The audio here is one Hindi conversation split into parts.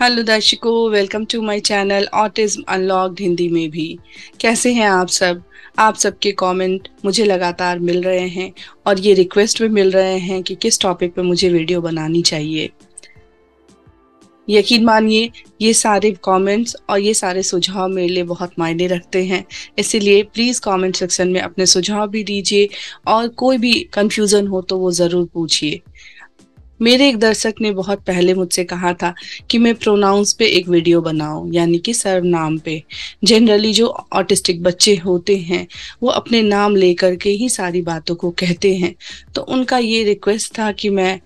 हेलो दर्शकों, welcome to my channel autism unlocked Hindi में भी। कैसे हैं आप सब? आप सबके कमेंट मुझे लगातार मिल रहे हैं और ये रिक्वेस्ट भी मिल रहे हैं कि किस टॉपिक पे मुझे वीडियो बनानी चाहिए। यकीन मानिए, ये सारे कमेंट्स और ये सारे सुझाव मेरे लिए बहुत मायने रखते हैं। इसीलिए प्लीज़ कमेंट सेक्शन में अपने सुझाव भी दीजिए और कोई भी कंफ्यूजन हो तो वो ज़रूर पूछिए। मेरे एक दर्शक ने बहुत पहले मुझसे कहा था कि मैं प्रोनाउंस पे एक वीडियो बनाऊं, यानी कि सर्वनाम पे। जनरली जो ऑटिस्टिक बच्चे होते हैं वो अपने नाम लेकर के ही सारी बातों को कहते हैं। तो उनका ये रिक्वेस्ट था कि मैं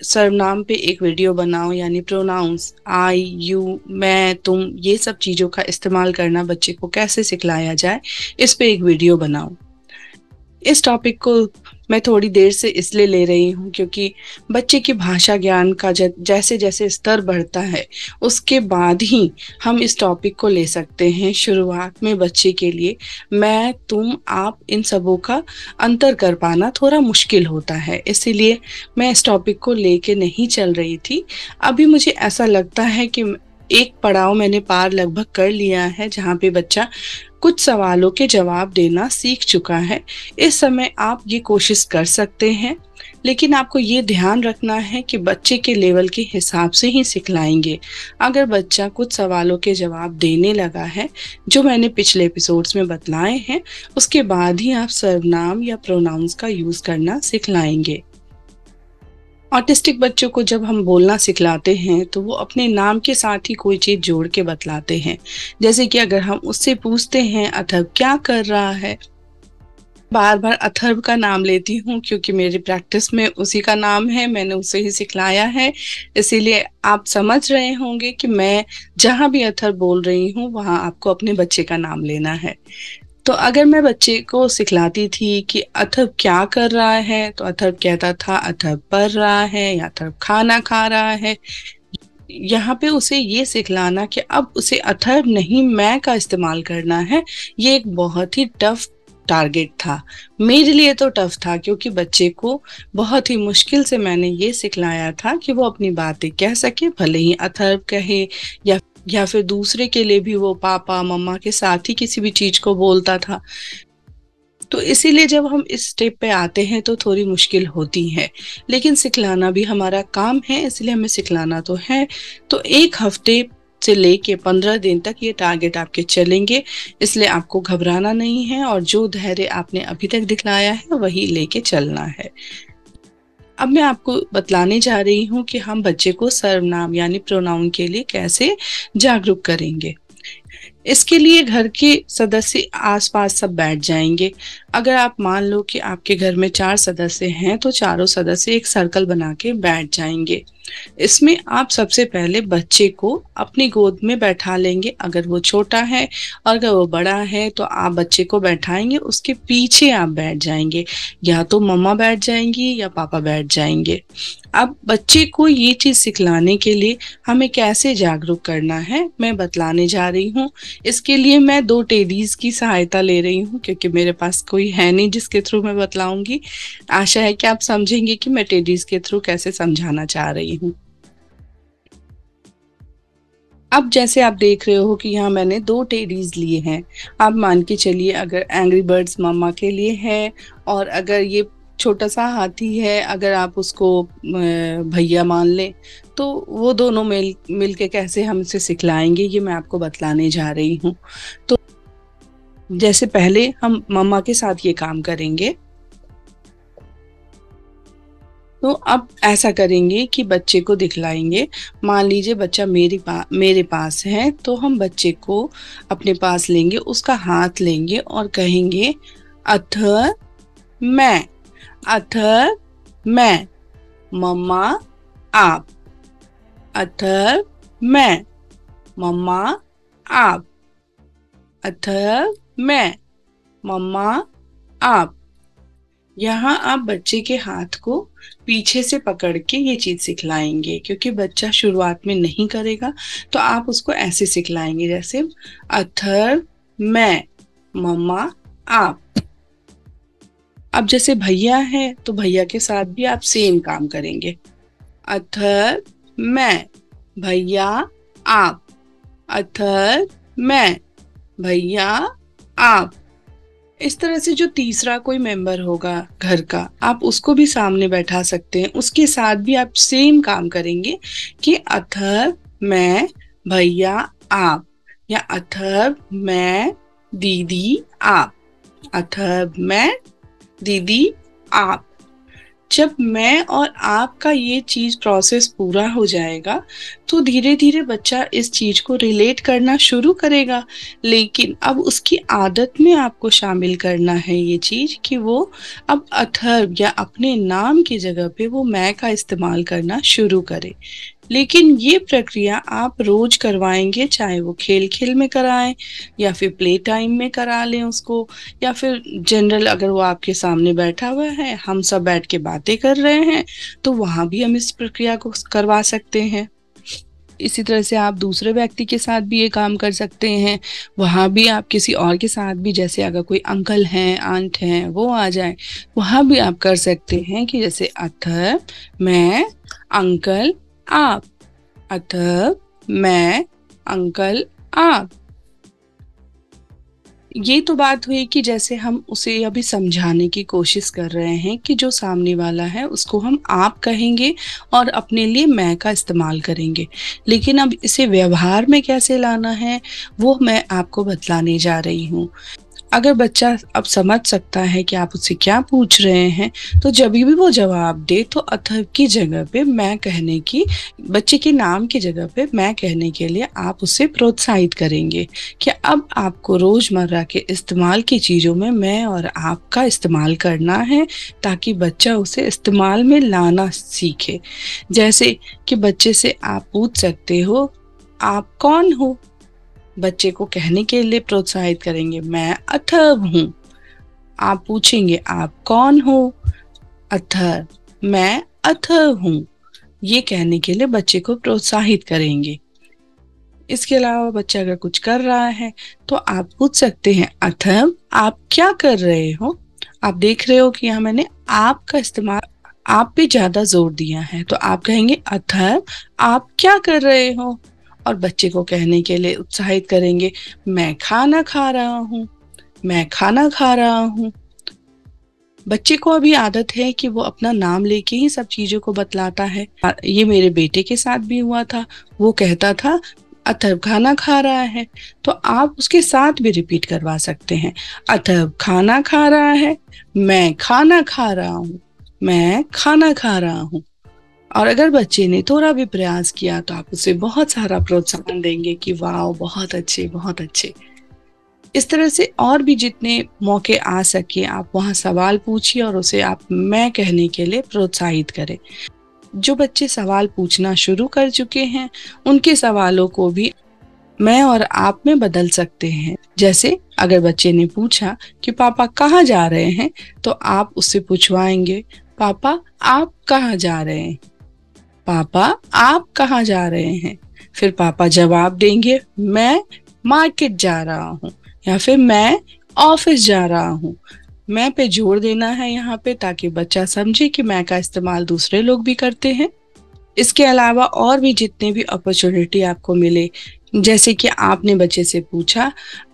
सर्वनाम पे एक वीडियो बनाऊं, यानी प्रोनाउंस आई, यू, मैं, तुम, ये सब चीज़ों का इस्तेमाल करना बच्चे को कैसे सिखलाया जाए, इस पे एक वीडियो बनाऊं। इस टॉपिक को मैं थोड़ी देर से इसलिए ले रही हूँ क्योंकि बच्चे की भाषा ज्ञान का जैसे जैसे स्तर बढ़ता है उसके बाद ही हम इस टॉपिक को ले सकते हैं। शुरुआत में बच्चे के लिए मैं, तुम, आप इन सबों का अंतर कर पाना थोड़ा मुश्किल होता है, इसीलिए मैं इस टॉपिक को लेके नहीं चल रही थी। अभी मुझे ऐसा लगता है कि एक पड़ाव मैंने पार लगभग कर लिया है जहाँ पे बच्चा कुछ सवालों के जवाब देना सीख चुका है। इस समय आप ये कोशिश कर सकते हैं, लेकिन आपको ये ध्यान रखना है कि बच्चे के लेवल के हिसाब से ही सिखलाएंगे। अगर बच्चा कुछ सवालों के जवाब देने लगा है, जो मैंने पिछले एपिसोड्स में बतलाए हैं, उसके बाद ही आप सर्वनाम या प्रोनाउंस का यूज करना सिखलाएंगे। ऑटिस्टिक बच्चों को जब हम बोलना सिखलाते हैं तो वो अपने नाम के साथ ही कोई चीज जोड़ के बतलाते हैं। जैसे कि अगर हम उससे पूछते हैं अथर्व क्या कर रहा है, बार बार अथर्व का नाम लेती हूँ क्योंकि मेरी प्रैक्टिस में उसी का नाम है, मैंने उसे ही सिखलाया है। इसीलिए आप समझ रहे होंगे कि मैं जहां भी अथर्व बोल रही हूँ वहां आपको अपने बच्चे का नाम लेना है। तो अगर मैं बच्चे को सिखलाती थी कि अथर्व क्या कर रहा है तो अथर्व कहता था अथर्व पढ़ रहा है या अथर्व खाना खा रहा है। यहाँ पे उसे ये सिखलाना कि अब उसे अथर्व नहीं मैं का इस्तेमाल करना है, ये एक बहुत ही टफ टारगेट था। मेरे लिए तो टफ था क्योंकि बच्चे को बहुत ही मुश्किल से मैंने ये सिखलाया था कि वो अपनी बातें कह सके, भले ही अथर्व कहे या फिर दूसरे के लिए भी वो पापा मम्मा के साथ ही किसी भी चीज को बोलता था। तो इसीलिए जब हम इस स्टेप पे आते हैं तो थोड़ी मुश्किल होती है, लेकिन सिखलाना भी हमारा काम है, इसलिए हमें सिखलाना तो है। तो एक हफ्ते से लेके 15 दिन तक ये टारगेट आपके चलेंगे, इसलिए आपको घबराना नहीं है और जो धैर्य आपने अभी तक दिखलाया है वही लेके चलना है। अब मैं आपको बतलाने जा रही हूँ कि हम बच्चे को सर्वनाम यानी प्रोनाउन के लिए कैसे जागरूक करेंगे। इसके लिए घर के सदस्य आसपास सब बैठ जाएंगे। अगर आप मान लो कि आपके घर में 4 सदस्य हैं तो चारों सदस्य एक सर्कल बना के बैठ जाएंगे। इसमें आप सबसे पहले बच्चे को अपनी गोद में बैठा लेंगे अगर वो छोटा है, और अगर वो बड़ा है तो आप बच्चे को बैठाएंगे, उसके पीछे आप बैठ जाएंगे। या तो मम्मा बैठ जाएंगी या पापा बैठ जाएंगे। अब बच्चे को ये चीज सिखलाने के लिए हमें कैसे जागरूक करना है मैं बतलाने जा रही हूँ। इसके लिए मैं 2 टेडीज की सहायता ले रही हूँ क्योंकि मेरे पास कोई है नहीं जिसके थ्रू मैं बतलाऊंगी। आशा है कि आप समझेंगे कि मैं टेडीज के थ्रू कैसे समझाना चाह रही हूँ। अब जैसे आप देख रहे हो कि यहाँ मैंने 2 टेडीज लिए हैं। आप मान के चलिए अगर एंग्री बर्ड्स मम्मा के लिए है और अगर ये छोटा सा हाथी है, अगर आप उसको भैया मान लें, तो वो दोनों मिल के कैसे हम इसे सिखलाएंगे ये मैं आपको बतलाने जा रही हूँ। तो जैसे पहले हम मम्मा के साथ ये काम करेंगे। तो अब ऐसा करेंगे कि बच्चे को दिखलाएंगे। मान लीजिए बच्चा मेरे पास है तो हम बच्चे को अपने पास लेंगे, उसका हाथ लेंगे और कहेंगे अथर मैं, अथर मैं, मम्मा आप, अथर मैं, मम्मा आप, अथर मैं, मम्मा आप। यहाँ आप बच्चे के हाथ को पीछे से पकड़ के ये चीज सिखलाएंगे क्योंकि बच्चा शुरुआत में नहीं करेगा। तो आप उसको ऐसे सिखलाएंगे जैसे अथर मैं, मम्मा आप। अब जैसे भैया है तो भैया के साथ भी आप सेम काम करेंगे। अथर मैं, भैया आप, अथर्व मैं, भैया आप। इस तरह से जो तीसरा कोई मेंबर होगा घर का, आप उसको भी सामने बैठा सकते हैं, उसके साथ भी आप सेम काम करेंगे कि अथर्व मैं, भैया आप, या अथर्व मैं, दीदी आप, अथर्व मैं, दीदी आप। जब मैं और आपका ये चीज प्रोसेस पूरा हो जाएगा तो धीरे धीरे बच्चा इस चीज को रिलेट करना शुरू करेगा। लेकिन अब उसकी आदत में आपको शामिल करना है ये चीज कि वो अब अथर्व या अपने नाम की जगह पे वो मैं का इस्तेमाल करना शुरू करे। लेकिन ये प्रक्रिया आप रोज करवाएंगे, चाहे वो खेल खेल में कराएं या फिर प्ले टाइम में करा लें उसको, या फिर जनरल अगर वो आपके सामने बैठा हुआ है, हम सब बैठ के बातें कर रहे हैं, तो वहां भी हम इस प्रक्रिया को करवा सकते हैं। इसी तरह से आप दूसरे व्यक्ति के साथ भी ये काम कर सकते हैं। वहां भी आप किसी और के साथ भी, जैसे अगर कोई अंकल हैं, आंट हैं, वो आ जाए, वहां भी आप कर सकते हैं कि जैसे अथर्व मैं, अंकल आप, अथर्व मैं, अंकल आप। ये तो बात हुई कि जैसे हम उसे अभी समझाने की कोशिश कर रहे हैं कि जो सामने वाला है उसको हम आप कहेंगे और अपने लिए मैं का इस्तेमाल करेंगे। लेकिन अब इसे व्यवहार में कैसे लाना है वो मैं आपको बतलाने जा रही हूँ। अगर बच्चा अब समझ सकता है कि आप उससे क्या पूछ रहे हैं, तो जब भी वो जवाब दे तो अथर्व की जगह पे मैं कहने की, बच्चे के नाम की जगह पे मैं कहने के लिए आप उसे प्रोत्साहित करेंगे कि अब आपको रोजमर्रा के इस्तेमाल की चीजों में मैं और आप का इस्तेमाल करना है, ताकि बच्चा उसे इस्तेमाल में लाना सीखे। जैसे कि बच्चे से आप पूछ सकते हो आप कौन हो, बच्चे को कहने के लिए प्रोत्साहित करेंगे मैं अथर्व हूँ। आप पूछेंगे आप कौन हो, अथर्व मैं अथर्व हूँ। ये कहने के लिए बच्चे को प्रोत्साहित करेंगे। इसके अलावा बच्चा अगर कुछ कर रहा है तो आप पूछ सकते हैं अथर्व आप क्या कर रहे हो। आप देख रहे हो कि यहाँ मैंने आप का इस्तेमाल, आप पे ज्यादा जोर दिया है, तो आप कहेंगे अथर्व आप क्या कर रहे हो, और बच्चे को कहने के लिए उत्साहित करेंगे मैं खाना खा रहा हूँ, मैं खाना खा रहा हूँ। बच्चे को अभी आदत है कि वो अपना नाम लेके ही सब चीजों को बतलाता है। ये मेरे बेटे के साथ भी हुआ था, वो कहता था अथर्व खाना खा रहा है, तो आप उसके साथ भी रिपीट करवा सकते हैं अथर्व खाना खा रहा है, मैं खाना खा रहा हूँ, मैं खाना खा रहा हूँ। और अगर बच्चे ने थोड़ा भी प्रयास किया तो आप उसे बहुत सारा प्रोत्साहन देंगे कि वाह बहुत अच्छे बहुत अच्छे। इस तरह से और भी जितने मौके आ सके आप वहां सवाल पूछिए और उसे आप मैं कहने के लिए प्रोत्साहित करें। जो बच्चे सवाल पूछना शुरू कर चुके हैं उनके सवालों को भी मैं और आप में बदल सकते हैं। जैसे अगर बच्चे ने पूछा कि पापा कहाँ जा रहे हैं, तो आप उससे पूछवाएंगे पापा आप कहाँ जा रहे हैं, पापा आप कहाँ जा रहे हैं। फिर पापा जवाब देंगे मैं मार्केट जा रहा हूँ, या फिर मैं ऑफिस जा रहा हूँ। मैं पे जोर देना है यहाँ पे, ताकि बच्चा समझे कि मैं का इस्तेमाल दूसरे लोग भी करते हैं। इसके अलावा और भी जितने भी अपॉर्चुनिटी आपको मिले, जैसे कि आपने बच्चे से पूछा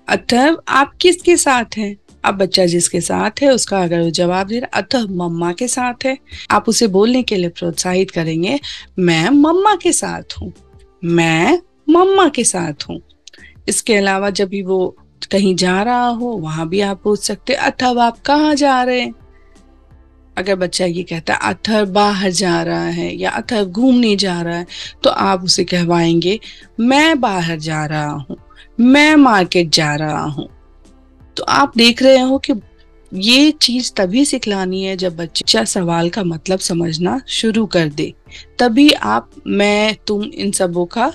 अथर्व आप किसके साथ हैं, अब बच्चा जिसके साथ है उसका अगर वो जवाब दे रहा अथर्व मम्मा के साथ है, आप उसे बोलने के लिए प्रोत्साहित करेंगे मैं मम्मा के साथ हूँ, मैं मम्मा के साथ हूँ। इसके अलावा जब भी वो कहीं जा रहा हो वहां भी आप पूछ सकते अथर्व आप कहाँ जा रहे हैं। अगर बच्चा ये कहता है अथर्व बाहर जा रहा है या अथर्व घूमने जा रहा है, तो आप उसे कहवाएंगे मैं बाहर जा रहा हूँ, मैं मार्केट जा रहा हूँ। तो आप देख रहे हो कि ये चीज तभी सिखलानी है जब बच्चा सवाल का मतलब समझना शुरू कर दे, तभी आप मैं तुम इन सबों का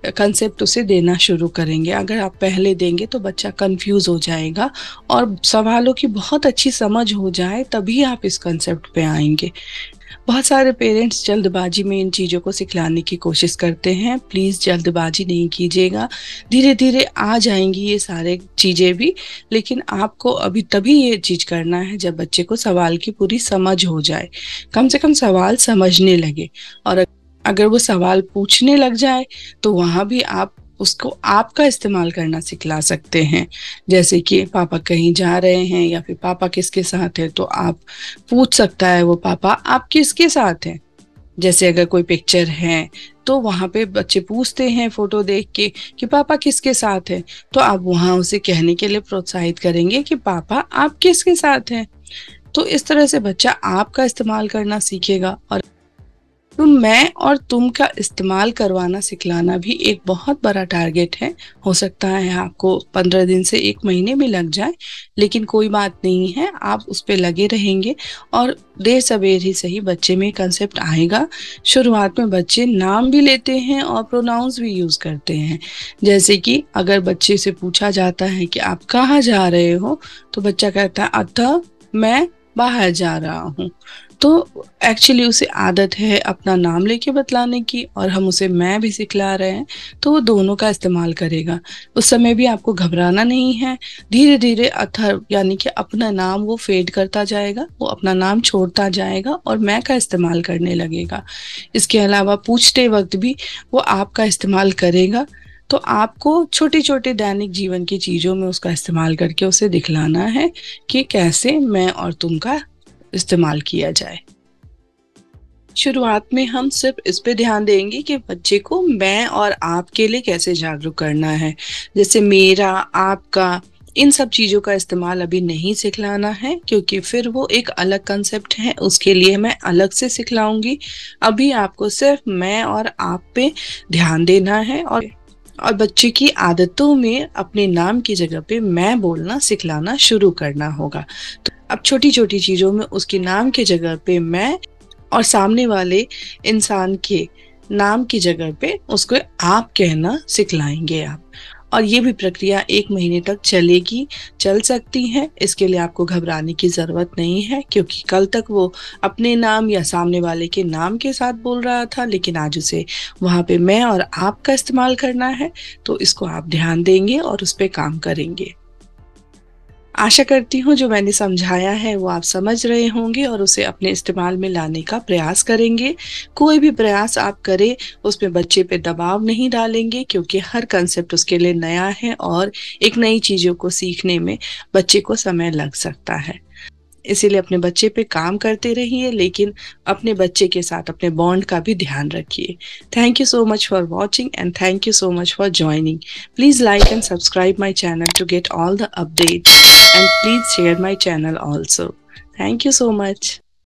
कंसेप्ट उसे देना शुरू करेंगे। अगर आप पहले देंगे तो बच्चा कंफ्यूज हो जाएगा, और सवालों की बहुत अच्छी समझ हो जाए तभी आप इस कंसेप्ट पे आएंगे। बहुत सारे पेरेंट्स जल्दबाजी में इन चीज़ों को सिखलाने की कोशिश करते हैं, प्लीज़ जल्दबाजी नहीं कीजिएगा, धीरे धीरे आ जाएंगी ये सारे चीज़ें भी। लेकिन आपको अभी तभी ये चीज़ करना है जब बच्चे को सवाल की पूरी समझ हो जाए, कम से कम सवाल समझने लगे। और अगर वो सवाल पूछने लग जाए तो वहां भी आप उसको आपका इस्तेमाल करना सिखला सकते हैं। जैसे कि पापा कहीं जा रहे हैं या फिर पापा किसके साथ है, तो आप पूछ सकता है वो, पापा आप किसके साथ हैं। जैसे अगर कोई पिक्चर है तो वहां पे बच्चे पूछते हैं फोटो देख के कि पापा किसके साथ है, तो आप वहां उसे कहने के लिए प्रोत्साहित करेंगे कि पापा आप किसके साथ हैं। तो इस तरह से बच्चा आपका इस्तेमाल करना सीखेगा। और तो मैं और तुम का इस्तेमाल करवाना सिखलाना भी एक बहुत बड़ा टारगेट है। हो सकता है आपको 15 दिन से 1 महीने में लग जाए, लेकिन कोई बात नहीं है, आप उस पे लगे रहेंगे और देर सवेर ही सही बच्चे में कंसेप्ट आएगा। शुरुआत में बच्चे नाम भी लेते हैं और प्रोनाउंस भी यूज करते हैं। जैसे कि अगर बच्चे से पूछा जाता है कि आप कहाँ जा रहे हो, तो बच्चा कहता है अतः मैं बाहर जा रहा हूँ। तो एक्चुअली उसे आदत है अपना नाम लेके बतलाने की, और हम उसे मैं भी सिखला रहे हैं, तो वो दोनों का इस्तेमाल करेगा। उस समय भी आपको घबराना नहीं है। धीरे धीरे अथर्व यानी कि अपना नाम वो फेड करता जाएगा, वो अपना नाम छोड़ता जाएगा और मैं का इस्तेमाल करने लगेगा। इसके अलावा पूछते वक्त भी वो आपका इस्तेमाल करेगा। तो आपको छोटे छोटे दैनिक जीवन की चीजों में उसका इस्तेमाल करके उसे दिखलाना है कि कैसे मैं और तुम का इस्तेमाल किया जाए। शुरुआत में हम सिर्फ इस पे ध्यान देंगे कि बच्चे को मैं और आप के लिए कैसे जागरूक करना है। जैसे मेरा, आपका, इन सब चीजों का इस्तेमाल अभी नहीं सिखलाना है, क्योंकि फिर वो एक अलग कंसेप्ट है, उसके लिए मैं अलग से सिखलाऊंगी। अभी आपको सिर्फ मैं और आप पे ध्यान देना है और बच्चे की आदतों में अपने नाम की जगह पे मैं बोलना सिखलाना शुरू करना होगा। तो अब छोटी छोटी चीजों में उसके नाम की जगह पे मैं और सामने वाले इंसान के नाम की जगह पे उसको आप कहना सिखलाएंगे आप। और ये भी प्रक्रिया 1 महीने तक चलेगी, चल सकती है। इसके लिए आपको घबराने की जरूरत नहीं है, क्योंकि कल तक वो अपने नाम या सामने वाले के नाम के साथ बोल रहा था, लेकिन आज उसे वहां पे मैं और आप का इस्तेमाल करना है। तो इसको आप ध्यान देंगे और उस पर काम करेंगे। आशा करती हूँ जो मैंने समझाया है वो आप समझ रहे होंगे और उसे अपने इस्तेमाल में लाने का प्रयास करेंगे। कोई भी प्रयास आप करें उसमें बच्चे पे दबाव नहीं डालेंगे, क्योंकि हर कंसेप्ट उसके लिए नया है और एक नई चीजों को सीखने में बच्चे को समय लग सकता है। इसीलिए अपने बच्चे पे काम करते रहिए, लेकिन अपने बच्चे के साथ अपने बॉन्ड का भी ध्यान रखिए। Thank you so much for watching and thank you so much for joining. Please like and subscribe my channel to get all the updates, and please share my channel also. Thank you so much.